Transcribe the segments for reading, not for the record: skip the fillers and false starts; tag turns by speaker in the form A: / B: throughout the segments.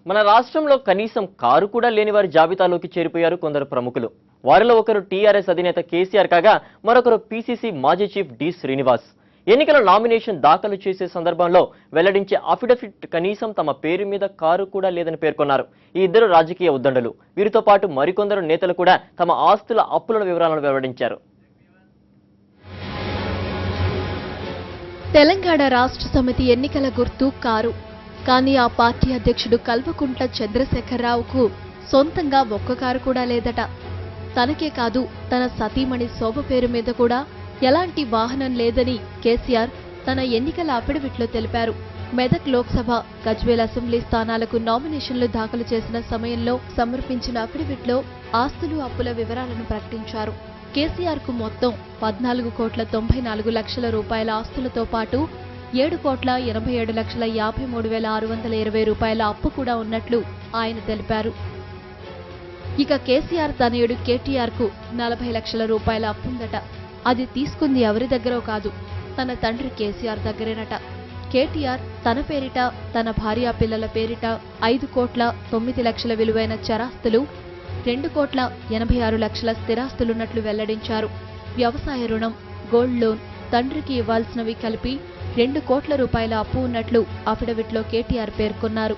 A: మన రాష్ట్రంలో కనీసం కారు కూడా లేని వారి జాబితాలోకి చేరిపోయారు కొందరు ప్రముఖులు. వారిలో ఒకరు టీఆర్ఎస్ అధినేత కేసీఆర్ కాగా మరొకరు పీసీసీ మాజీ చీఫ్ డి శ్రీనివాస్. ఎన్నికల నామినేషన్ దాఖలు చేసే సందర్భంలో వెల్లడించే అఫిడవిట్ కనీసం తమ పేరు మీద కారు కూడా లేదని పేర్కొన్నారు. ఈ ఇద్దరు రాజకీయ ఉద్దండులు. వీరితో పాటు మరికొందరు నేతలు కూడా తమ ఆస్తుల అప్పుల వివరాలను వెల్లడించారు.
B: తెలంగాణ రాష్ట్ర సమితి ఎన్నికల గుర్తు కారు. కానీ ఆ పార్టీ అధ్యక్షుడు కల్వకుంట్ల చంద్రశేఖరరావుకు సొంతంగా ఒక్క కారు కూడా లేదట. తనకే కాదు, తన సతీమణి శోభ పేరు మీద కూడా ఎలాంటి వాహనం లేదని కేసీఆర్ తన ఎన్నికల అఫిడవిట్లో తెలిపారు. మెదక్ లోక్సభ, గజ్వేల్ అసెంబ్లీ స్థానాలకు నామినేషన్లు దాఖలు చేసిన సమయంలో సమర్పించిన అఫిడవిట్లో ఆస్తులు అప్పుల వివరాలను ప్రకటించారు. కేసీఆర్ కు మొత్తం 14,94,00,000 రూపాయల ఆస్తులతో పాటు 7,87,53,620 రూపాయల అప్పు కూడా ఉన్నట్లు ఆయన తెలిపారు. ఇక కేసీఆర్ తనయుడు కేటీఆర్ కు 40 లక్షల రూపాయల అప్పుందట. అది తీసుకుంది ఎవరి దగ్గరో కాదు, తన తండ్రి కేసీఆర్ దగ్గరేనట. కేటీఆర్ తన పేరిట, తన భార్యా పిల్లల పేరిట 5,09,00,000 విలువైన చరాస్తులు, 2,86,00,000 స్థిరాస్తులున్నట్లు వెల్లడించారు. వ్యవసాయ రుణం, గోల్డ్ లోన్, తండ్రికి ఇవ్వాల్సినవి కలిపి 2 కోట్ల రూపాయల అప్పు ఉన్నట్లు అఫిడవిట్లో కేటీఆర్ పేర్కొన్నారు.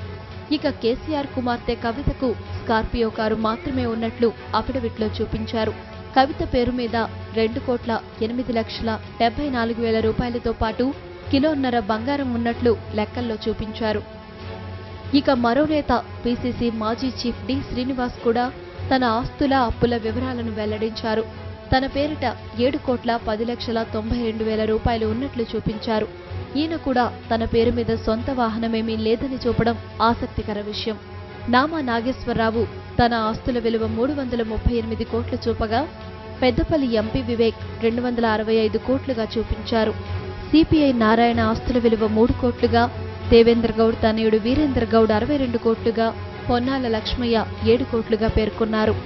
B: ఇక కేసీఆర్ కుమార్తె కవితకు స్కార్పియో కారు మాత్రమే ఉన్నట్లు అఫిడవిట్లో చూపించారు. కవిత పేరు మీద 2,08,74,000 రూపాయలతో పాటు కిలోన్నర బంగారం ఉన్నట్లు లెక్కల్లో చూపించారు. ఇక మరో నేత పీసీసీ మాజీ చీఫ్ డి శ్రీనివాస్ కూడా తన ఆస్తుల అప్పుల వివరాలను వెల్లడించారు. తన పేరిట 7,10,92,000 రూపాయలు ఉన్నట్లు చూపించారు. ఈయన కూడా తన పేరు మీద సొంత వాహనమేమీ లేదని చూపడం ఆసక్తికర విషయం. నామా నాగేశ్వరరావు తన ఆస్తుల విలువ 338 కోట్లు చూపగా, పెద్దపల్లి ఎంపీ వివేక్ 265 కోట్లుగా చూపించారు. సిపిఐ నారాయణ ఆస్తుల విలువ 3 కోట్లుగా, దేవేంద్ర గౌడ్ తనయుడు వీరేంద్ర గౌడ్ 62 కోట్లుగా, పొన్నాల లక్ష్మయ్య 7 కోట్లుగా పేర్కొన్నారు.